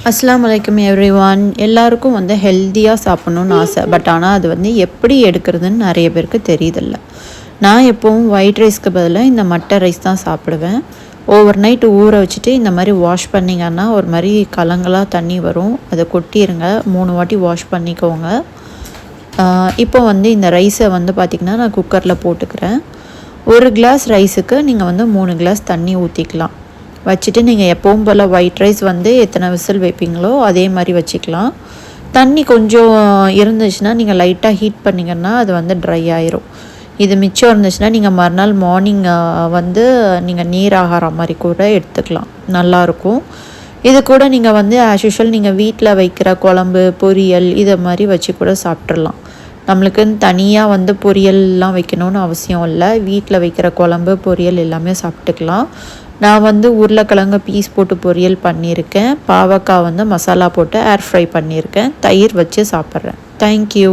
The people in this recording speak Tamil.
அஸ்ஸலாமு அலைக்கும் எவ்ரிவான். எல்லாருக்கும் வந்து ஹெல்த்தியாக சாப்பிட்ணுன்னு ஆசை. பட் ஆனால் அது வந்து எப்படி எடுக்கிறதுன்னு நிறைய பேருக்கு தெரியுதில்ல. நான் எப்போவும் ஒயிட் ரைஸ்க்கு பதிலாக இந்த மட்டை ரைஸ் தான் சாப்பிடுவேன். ஓவர் நைட் ஊற வச்சுட்டு இந்த மாதிரி வாஷ் பண்ணிங்கன்னா ஒரு மாதிரி கலங்களாக தண்ணி வரும். அதை கொட்டிடுங்க, 3 வாட்டி வாஷ் பண்ணிக்கோங்க. இப்போ வந்து இந்த ரைஸை வந்து பார்த்திங்கன்னா நான் குக்கரில் போட்டுக்கிறேன். 1 கிளாஸ் ரைஸுக்கு நீங்கள் வந்து 3 கிளாஸ் தண்ணி ஊற்றிக்கலாம். வச்சுட்டு நீங்கள் எப்பவும் போல் ஒயிட் ரைஸ் வந்து எத்தனை விசில் வைப்பீங்களோ அதே மாதிரி வச்சுக்கலாம். தண்ணி கொஞ்சம் இருந்துச்சுன்னா நீங்கள் லைட்டாக ஹீட் பண்ணிங்கன்னா அது வந்து ட்ரை ஆயிரும். இது மிச்சம் இருந்துச்சுன்னா நீங்கள் மறுநாள் மார்னிங் வந்து நீங்கள் நீர் ஆகார மாதிரி கூட எடுத்துக்கலாம், நல்லாயிருக்கும். இது கூட நீங்கள் வந்து ஆஸ் யூஷுவல் நீங்கள் வீட்டில் வைக்கிற குழம்பு பொரியல் இதை மாதிரி வச்சு கூட சாப்பிட்றலாம். நம்மளுக்குன்னு தனியாக வந்து பொரியல்லாம் வைக்கணும்னு அவசியம் இல்லை. வீட்டில் வைக்கிற குழம்பு பொரியல் எல்லாமே சாப்பிட்டுக்கலாம். நான் வந்து உருளைக்கிழங்கு பீஸ் போட்டு பொரியல் பண்ணியிருக்கேன். பாவக்காய் வந்து மசாலா போட்டு ஏர் ஃப்ரை பண்ணியிருக்கேன். தயிர் வச்சு சாப்பிட்றேன். தேங்க்யூ.